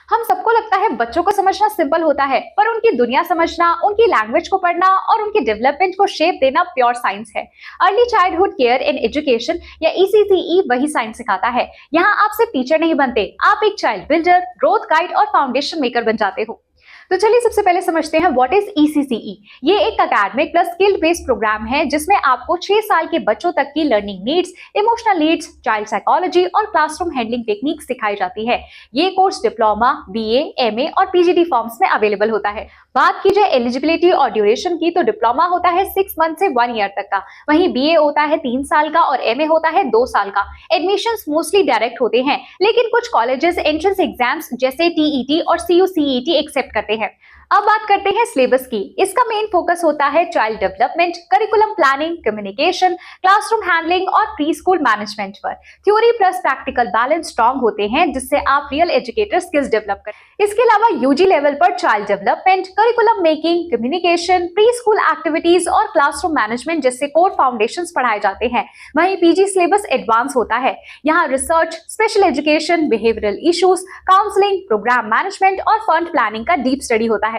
हम सबको लगता है बच्चों को समझना सिंपल होता है, पर उनकी दुनिया समझना, उनकी लैंग्वेज को पढ़ना और उनके डेवलपमेंट को शेप देना प्योर साइंस है। Early childhood care and education या ECCE वही साइंस सिखाता है। यहाँ आप सिर्फ टीचर नहीं बनते, आप एक चाइल्ड बिल्डर, ग्रोथ गाइड और फाउंडेशन मेकर बन जाते हो। तो चलिए सबसे पहले समझते हैं व्हाट इज ECCE। ये एक academic plus skill based program है जिसमें आपको 6 साल के बच्चों तक की learning needs, emotional needs, child psychology और क्लासरूम हैंडलिंग टेक्निक सिखाई जाती है। ये कोर्स डिप्लोमा, BA, MA और PGD फॉर्म्स में अवेलेबल होता है। बात की जाए एलिजिबिलिटी और ड्यूरेशन की, तो डिप्लोमा होता है 6 मंथ से 1 ईयर तक का, वहीं BA होता है 3 साल का और MA होता है 2 साल का। एडमिशंस मोस्टली डायरेक्ट होते हैं, लेकिन कुछ कॉलेजेस एंट्रेंस एग्जाम्स जैसे TET और CUCET एक्सेप्ट करते हैं। अब बात करते हैं सिलेबस की। इसका मेन फोकस होता है child development, curriculum planning, communication, classroom handling और प्री स्कूल मैनेजमेंट पर। Theory plus practical balance strong होते हैं जिससे आप रियल एजुकेटर स्किल्स डेवलप करें। इसके अलावा UG लेवल पर child development, curriculum making, communication, pre school activities और क्लासरूम मैनेजमेंट जैसे कोर फाउंडेशंस पढ़ाए जाते हैं। वहीं PG सिलेबस एडवांस होता है। यहाँ research, special education, behavioural issues, counselling, program management और फंड प्लानिंग का डीप स्टडी होता है।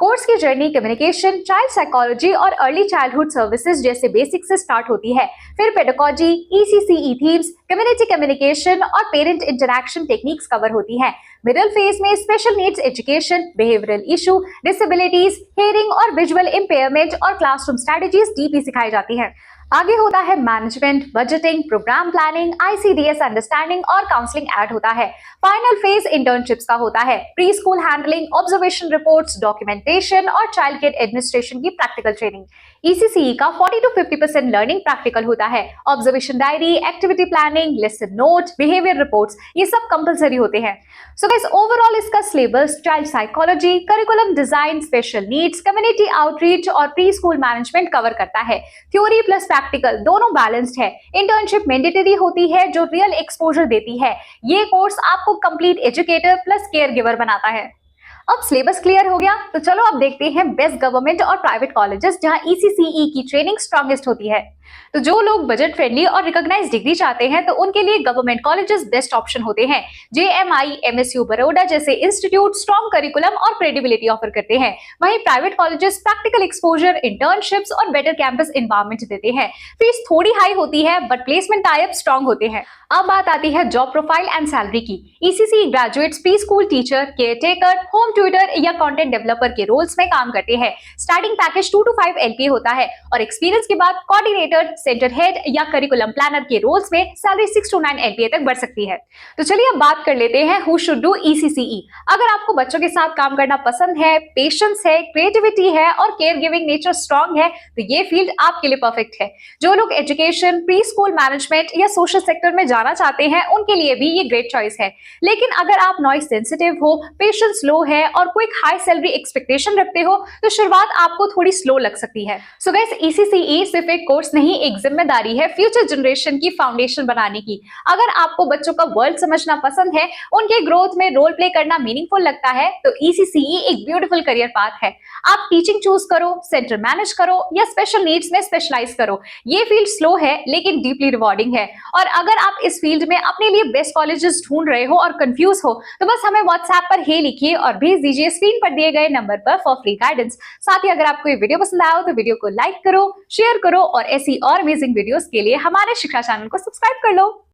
कोर्स की जर्नी कम्युनिकेशन, चाइल्ड साइकोलॉजी और अर्ली चाइल्डहुड सर्विसेज जैसे बेसिक से स्टार्ट होती है। फिर pedagogy, ECCE themes, community communication और पेरेंट इंटरैक्शन टेक्निक्स कवर होती हैं। मिडिल फेज में special needs education, behavioural issue, disabilities, hearing और विजुअल इम्पेयरमेंट और क्लासरूम स्ट्रेटजीज डीपली सिखाई जाती है। आगे होता है management, budgeting, program planning, ICDS understanding और काउंसलिंग ऐड होता है। फाइनल फेज इंटर्नशिप्स का होता है। Pre school handling, observation reports, documentation और चाइल्ड केयर एडमिनिस्ट्रेशन की प्रैक्टिकल ट्रेनिंग। ECCE का 40 to 50% लर्निंग प्रैक्टिकल होता है। Observation diary, activity planning, lesson note, behaviour reports, ये सब कंपलसरी होते हैं। सो गाइस, ओवरऑल इसका syllabus child psychology, curriculum design, special needs, community outreach और प्री स्कूल मैनेजमेंट कवर करता है। थ्योरी प्लस प्रैक्टिकल दोनों बैलेंस्ड है। इंटर्नशिप मैंडेटरी होती है जो रियल एक्सपोजर देती है। ये कोर्स आपको complete educator plus care giver बनाता है। अब सिलेबस क्लियर हो गया, तो चलो अब देखते हैं बेस्ट गवर्नमेंट और प्राइवेट कॉलेजेस जहां ECCE की ट्रेनिंग स्ट्रॉन्गेस्ट होती है। तो जो लोग बजट फ्रेंडली और रिकॉग्नाइज्ड डिग्री चाहते हैं तो उनके लिए गवर्नमेंट कॉलेजेस बेस्ट ऑप्शन होते हैं। JMI, MSU बड़ौदा जैसे इंस्टीट्यूट स्ट्रॉन्ग करिकुलम और क्रेडिबिलिटी ऑफर करते हैं। वहीं private colleges practical exposure, internships और बेटर कैंपस एनवायरनमेंट देते हैं। फीस थोड़ी हाई होती है बट प्लेसमेंट टाइप स्ट्रॉन्ग होते हैं। अब बात आती है जॉब प्रोफाइल एंड सैलरी की। ECCE graduates pre school teacher, care taker, home tutor या कंटेंट डेवलपर के रोल्स में काम करते हैं। स्टार्टिंग पैकेज 2 to 5 LPA होता है और एक्सपीरियंस के बाद कोऑर्डिनेटर, सेंटर हेड या करिकुलम प्लानर के रोल्स में सैलरी 6 to 9 LPA तक बढ़ सकती है। तो चलिए अब बात कर लेते हैं हु शुड डू ECCE। अगर आपको बच्चों के साथ काम करना पसंद है, पेशेंस है, क्रिएटिविटी है और केयर गिविंग नेचर स्ट्रॉन्ग है तो ये फील्ड आपके लिए परफेक्ट है। जो लोग एजुकेशन, प्री स्कूल मैनेजमेंट या सोशल सेक्टर में जाना चाहते हैं उनके लिए भी ये ग्रेट चॉइस है। लेकिन अगर आप नॉइज सेंसिटिव हो, पेशेंस लो है और कोई हाई सैलरी एक्सपेक्टेशन रखते हो तो शुरुआत आपको थोड़ी स्लो लग सकती है। सो गाइस, ECCE सिर्फ एक कोर्स नहीं, एक जिम्मेदारी है फ्यूचर जनरेशन की फाउंडेशन बनाने की। अगर आपको बच्चों का वर्ल्ड समझना पसंद है, उनके ग्रोथ में रोल प्ले करना मीनिंगफुल लगता है तो ECCE एक ब्यूटीफुल करियर पाथ है। आप टीचिंग चूज करो, सेंटर मैनेज करो या स्पेशल नीड्स में स्पेशलाइज करो। ये फील्ड स्लो है लेकिन डीपली रिवॉर्डिंग है। और अगर आप इस फील्ड में अपने लिए बेस्ट कॉलेजेस ढूंढ रहे हो और कंफ्यूज हो तो बस हमें WhatsApp पर हे लिखिए और भेज दीजिए स्क्रीन पर दिए गए नंबर पर फॉर फ्री गाइडेंस। साथ ही अगर आपको ये वीडियो पसंद आया हो तो वीडियो को लाइक करो, शेयर करो और ऐसी और अमेजिंग वीडियोस के लिए हमारे शिक्षा चैनल को सब्सक्राइब कर लो।